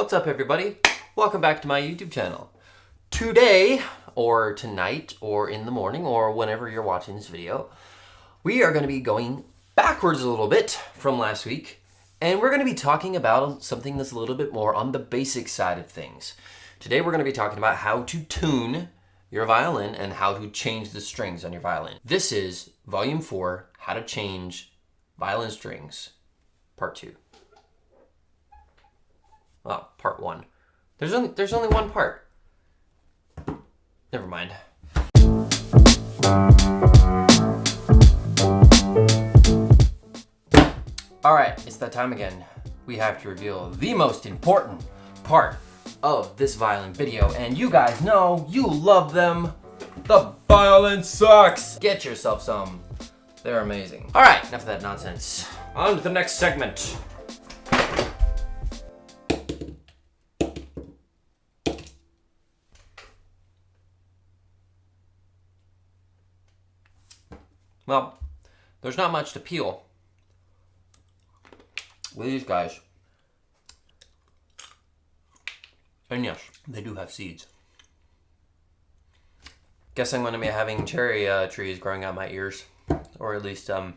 What's up, everybody? Welcome back to my YouTube channel. Today, or tonight, or in the morning, or whenever you're watching this video, we are going to be going backwards a little bit from last week, and we're going to be talking about something that's a little bit more on the basic side of things. Today we're going to be talking about how to tune your violin and how to change the strings on your violin. This is Volume 4, How to Change Violin Strings, Part 2. Well, Part 1. There's only one part. Never mind. Alright, it's that time again. We have to reveal the most important part of this violin video, and you guys know you love them. The violin sucks! Get yourself some. They're amazing. Alright, enough of that nonsense. On to the next segment. Well, there's not much to peel with these guys. And yes, they do have seeds. Guess I'm going to be having cherry trees growing out my ears. Or at least, so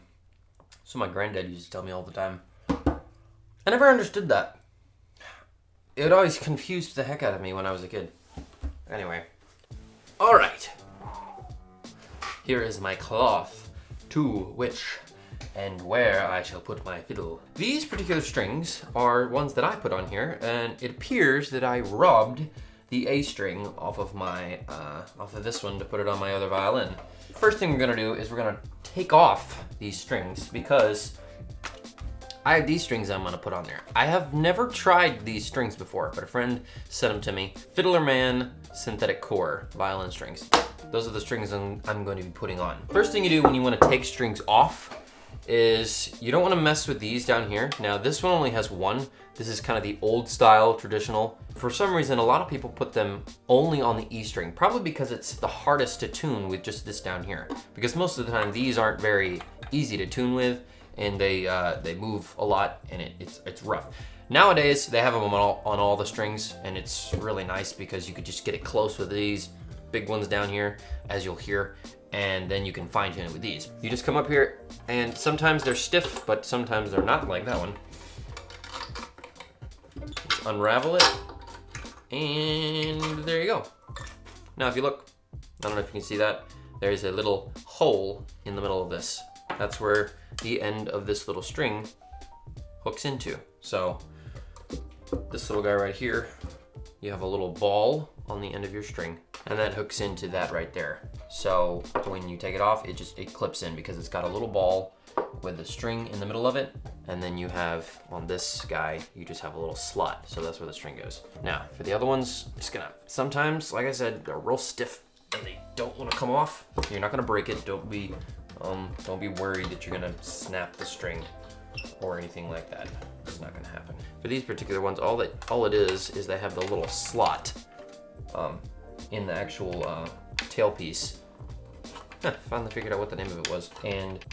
my granddad used to tell me all the time. I never understood that. It always confused the heck out of me when I was a kid. Anyway. Alright. Here is my cloth, to which and where I shall put my fiddle. These particular strings are ones that I put on here, and it appears that I robbed the A string off of my off of this one to put it on my other violin. First thing we're gonna do is we're gonna take off these strings because I have these strings I'm gonna put on there. I have never tried these strings before, but a friend sent them to me. Fiddler Man synthetic core violin strings. Those are the strings I'm going to be putting on. First thing you do when you want to take strings off is you don't want to mess with these down here. Now this one only has one. This is kind of the old style traditional. For some reason, a lot of people put them only on the E string, probably because it's the hardest to tune with just this down here. Because most of the time these aren't very easy to tune with, and they move a lot, and it's rough. Nowadays they have them on all the strings, and it's really nice because you could just get it close with these big ones down here, as you'll hear, and then you can fine tune it with these. You just come up here, and sometimes they're stiff, but sometimes they're not, like that one. Just unravel it, and there you go. Now if you look, I don't know if you can see that, there's a little hole in the middle of this. That's where the end of this little string hooks into. So this little guy right here, you have a little ball on the end of your string, and that hooks into that right there. So when you take it off, it clips in because it's got a little ball with a string in the middle of it, and then you have, on this guy, you just have a little slot, so that's where the string goes. Now, for the other ones, just gonna, sometimes, like I said, they're real stiff, and they don't wanna come off. You're not gonna break it, don't be worried that you're gonna snap the string or anything like that. It's not gonna happen. For these particular ones, all it is they have the little slot in the actual tailpiece. Finally figured out what the name of it was, and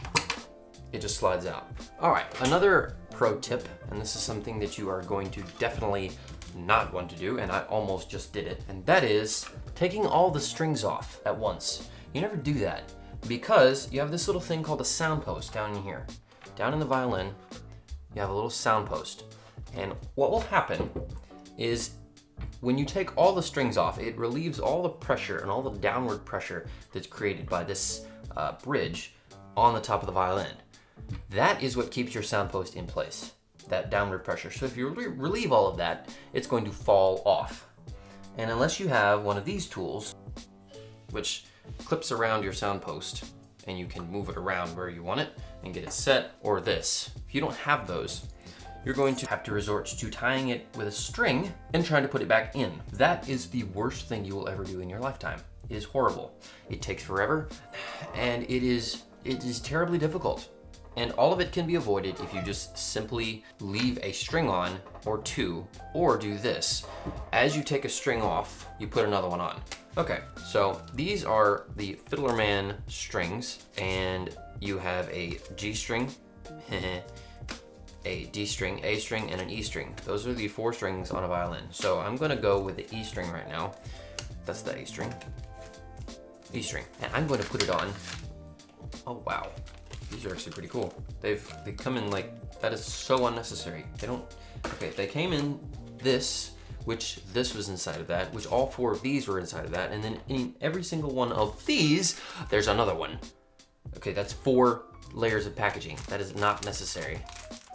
it just slides out. All right, another pro tip, and this is something that you are going to definitely not want to do, and I almost just did it, and that is taking all the strings off at once. You never do that because you have this little thing called a sound post down in here. Down in the violin, you have a little sound post, and what will happen is when you take all the strings off, it relieves all the pressure and all the downward pressure that's created by this bridge on the top of the violin. That is what keeps your sound post in place, that downward pressure. So if you relieve all of that, it's going to fall off. And unless you have one of these tools, which clips around your sound post, and you can move it around where you want it and get it set, or this. If you don't have those, you're going to have to resort to tying it with a string and trying to put it back in. That is the worst thing you will ever do in your lifetime. It is horrible. It takes forever, and it is terribly difficult. And all of it can be avoided if you just simply leave a string on, or two, or do this. As you take a string off, you put another one on. Okay, so these are the Fiddler Man strings, and you have a G string, a D string, A string, and an E string. Those are the 4 strings on a violin. So I'm gonna go with the E string right now. That's the A string. E string. And I'm going to put it on. Oh wow. These are actually pretty cool. They come in like, that is so unnecessary. They don't, okay, they came in this, which this was inside of that, which all 4 of these were inside of that, and then in every single one of these, there's another one. Okay, that's 4 layers of packaging. That is not necessary.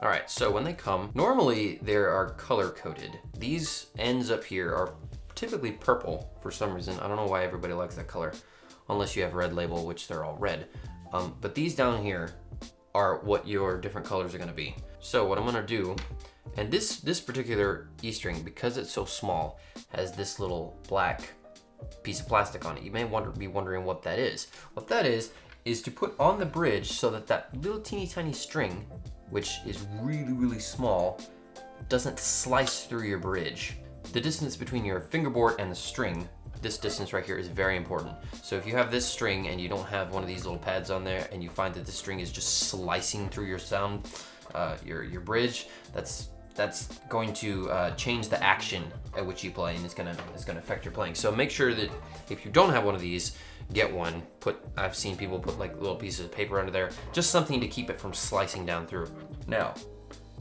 All right, so when they come, normally they are color coded. These ends up here are typically purple for some reason. I don't know why everybody likes that color, unless you have red label, which they're all red. But these down here are what your different colors are gonna be. So what I'm gonna do, and this particular E string, because it's so small, has this little black piece of plastic on it. You may be wondering what that is. What that is to put on the bridge so that that little teeny tiny string, which is really, really small, doesn't slice through your bridge. The distance between your fingerboard and the string, this distance right here, is very important. So if you have this string and you don't have one of these little pads on there and you find that the string is just slicing through your sound, your bridge, that's going to change the action at which you play, and it's gonna affect your playing. So make sure that if you don't have one of these, get one. I've seen people put like little pieces of paper under there, just something to keep it from slicing down through. Now,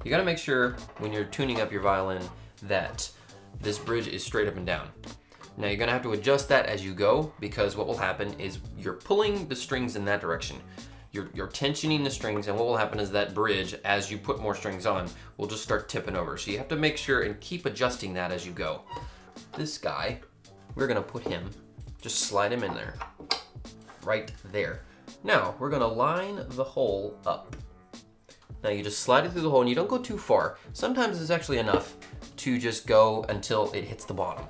you gotta make sure when you're tuning up your violin that this bridge is straight up and down. Now you're gonna have to adjust that as you go, because what will happen is you're pulling the strings in that direction. You're tensioning the strings, and what will happen is that bridge, as you put more strings on, will just start tipping over. So you have to make sure and keep adjusting that as you go. This guy, we're gonna put him, just slide him in there, right there. Now we're gonna line the hole up. Now you just slide it through the hole, and you don't go too far. Sometimes it's actually enough to just go until it hits the bottom.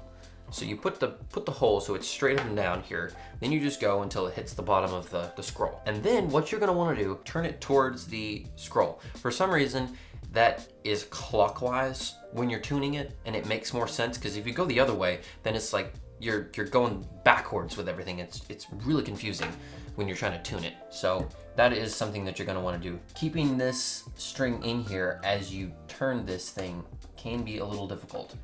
So you put the hole so it's straight up and down here, then you just go until it hits the bottom of the scroll. And then what you're gonna wanna do, turn it towards the scroll. For some reason, that is clockwise when you're tuning it, and it makes more sense, because if you go the other way, then it's like you're going backwards with everything. It's really confusing when you're trying to tune it. So that is something that you're gonna wanna do. Keeping this string in here as you turn this thing can be a little difficult.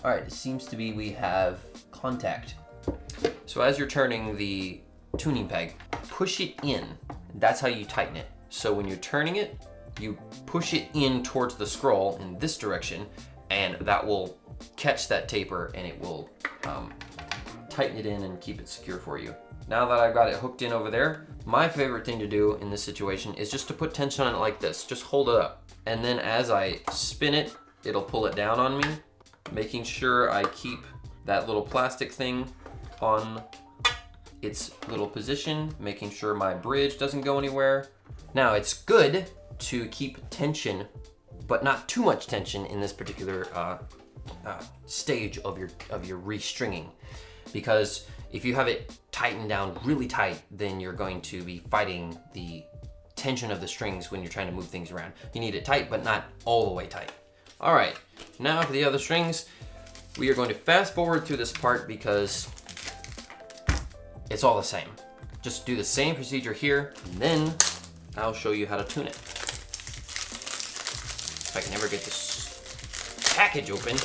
All right, it seems to be we have contact. So as you're turning the tuning peg, push it in. That's how you tighten it. So when you're turning it, you push it in towards the scroll in this direction, and that will catch that taper, and it will tighten it in and keep it secure for you. Now that I've got it hooked in over there, my favorite thing to do in this situation is just to put tension on it like this. Just hold it up. And then as I spin it, it'll pull it down on me, making sure I keep that little plastic thing on its little position, making sure my bridge doesn't go anywhere. Now it's good to keep tension, but not too much tension in this particular stage of your restringing, because if you have it tightened down really tight, then you're going to be fighting the tension of the strings when you're trying to move things around. You need it tight, but not all the way tight. All right, now for the other strings, we are going to fast forward through this part because it's all the same. Just do the same procedure here, and then I'll show you how to tune it. If I can ever get this package open.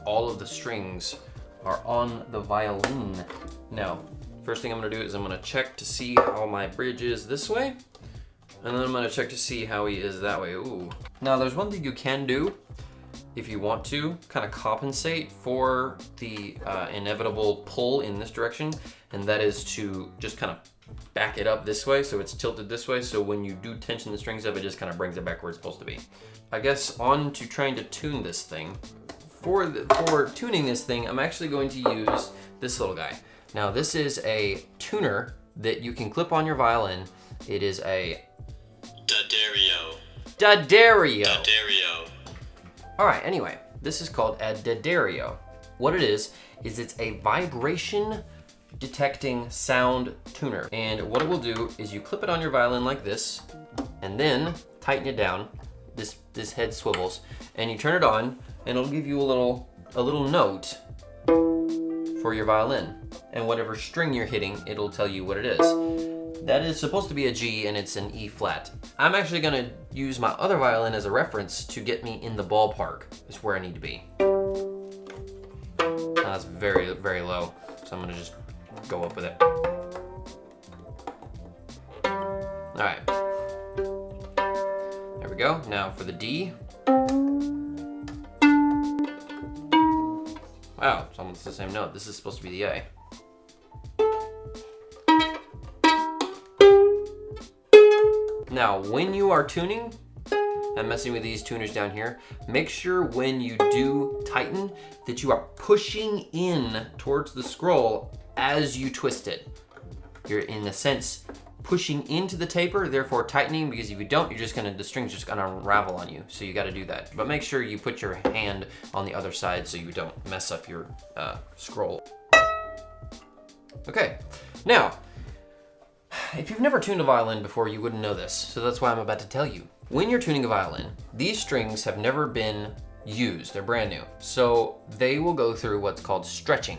All of the strings are on the violin. Now, first thing I'm gonna do is I'm gonna check to see how my bridge is this way, and then I'm gonna check to see how he is that way. Ooh. Now there's one thing you can do if you want to kind of compensate for the inevitable pull in this direction, and that is to just kind of back it up this way so it's tilted this way, so when you do tension the strings up, it just kind of brings it back where it's supposed to be. I guess on to trying to tune this thing. For tuning this thing, I'm actually going to use this little guy. Now this is a tuner that you can clip on your violin. It is a D'Addario. All right, anyway, this is called a D'Addario. What it is it's a vibration detecting sound tuner. And what it will do is you clip it on your violin like this, and then tighten it down. this head swivels, and you turn it on, and it'll give you a little note for your violin. And whatever string you're hitting, it'll tell you what it is. That is supposed to be a G, and it's an E flat. I'm actually gonna use my other violin as a reference to get me in the ballpark, is where I need to be. That's very, very low, so I'm gonna just go up with it. All right, there we go. Now for the D. Wow, it's almost the same note. This is supposed to be the A. Now, when you are tuning and messing with these tuners down here, make sure when you do tighten that you are pushing in towards the scroll as you twist it. You're, in a sense, pushing into the taper, therefore tightening, because if you don't, the string's just gonna unravel on you. So you gotta do that. But make sure you put your hand on the other side so you don't mess up your scroll. Okay, now, if you've never tuned a violin before, you wouldn't know this, so that's why I'm about to tell you. When you're tuning a violin, these strings have never been used, they're brand new. So they will go through what's called stretching.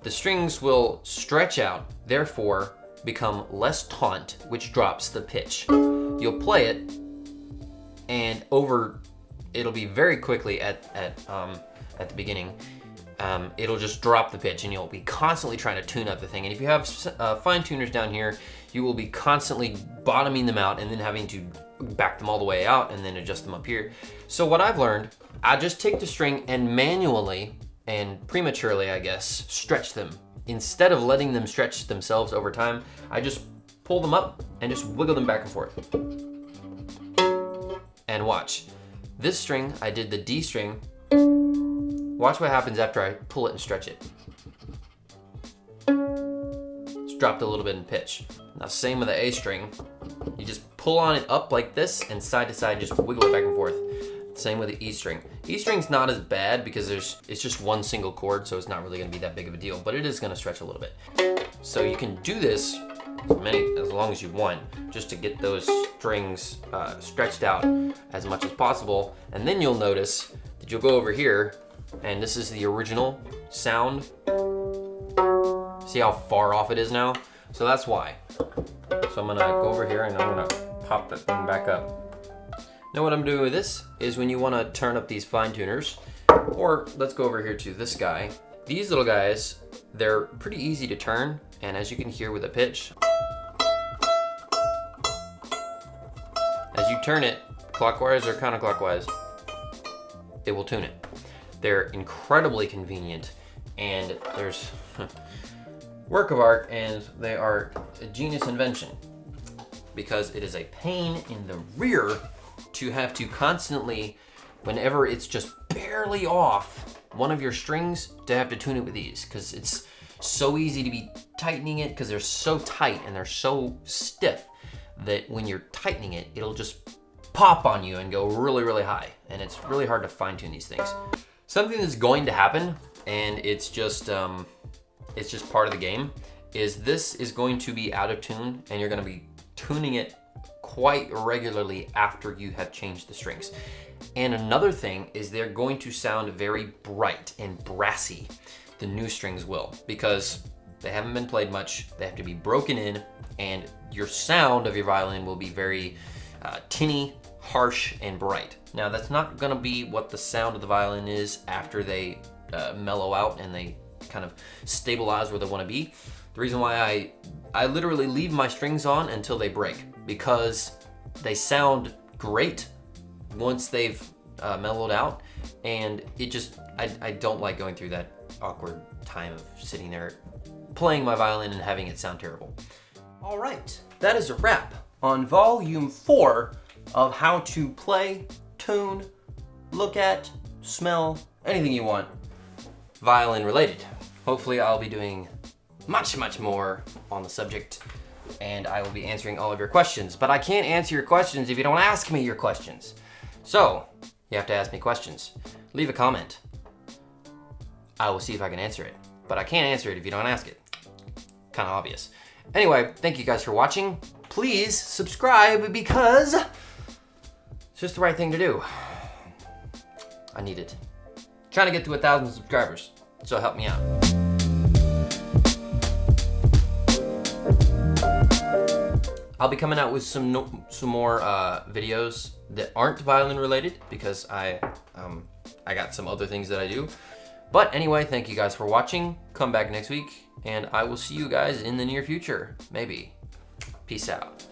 The strings will stretch out, therefore become less taut, which drops the pitch. You'll play it, and it'll be very quickly at the beginning, it'll just drop the pitch, and you'll be constantly trying to tune up the thing. And if you have fine tuners down here, you will be constantly bottoming them out and then having to back them all the way out and then adjust them up here. So what I've learned, I just take the string and manually and prematurely, I guess, stretch them. Instead of letting them stretch themselves over time, I just pull them up and just wiggle them back and forth. And watch. This string, I did the D string. Watch what happens after I pull it and stretch it. It's dropped a little bit in pitch. Now same with the A string. You just pull on it up like this and side to side, just wiggle it back and forth. Same with the E string. E string's not as bad because it's just one single chord, so it's not really gonna be that big of a deal, but it is gonna stretch a little bit. So you can do this as long as you want, just to get those strings stretched out as much as possible. And then you'll notice that you'll go over here, and this is the original sound. See how far off it is now? So that's why. So I'm gonna go over here and I'm gonna pop that thing back up. Now what I'm doing with this is when you wanna turn up these fine tuners, or let's go over here to this guy. These little guys, they're pretty easy to turn, and as you can hear with the pitch, as you turn it clockwise or counterclockwise, it will tune it. They're incredibly convenient, and there's work of art, and they are a genius invention because it is a pain in the rear to have to constantly, whenever it's just barely off one of your strings, to have to tune it with these, because it's so easy to be tightening it because they're so tight and they're so stiff that when you're tightening it, it'll just pop on you and go really, really high, and it's really hard to fine tune these things. Something that's going to happen, and it's just part of the game, is this is going to be out of tune, and you're gonna be tuning it quite regularly after you have changed the strings. And another thing is they're going to sound very bright and brassy. The new strings will, because they haven't been played much, they have to be broken in, and your sound of your violin will be very tinny, harsh, and bright. Now that's not gonna be what the sound of the violin is after they mellow out and they kind of stabilize where they wanna be. The reason why I literally leave my strings on until they break, because they sound great once they've mellowed out, and it just, I don't like going through that awkward time of sitting there playing my violin and having it sound terrible. All right, that is a wrap on volume 4 of how to play, tune, look at, smell, anything you want violin related. Hopefully I'll be doing much, much more on the subject, and I will be answering all of your questions, but I can't answer your questions if you don't ask me your questions. So you have to ask me questions. Leave a comment. I will see if I can answer it, but I can't answer it if you don't ask it. Kind of obvious. Anyway, thank you guys for watching. Please subscribe, because It's just the right thing to do. I need it. Trying to get to 1,000 subscribers, so help me out. I'll be coming out with some more videos that aren't violin related because I got some other things that I do. But anyway, thank you guys for watching. Come back next week, and I will see you guys in the near future. Maybe. Peace out.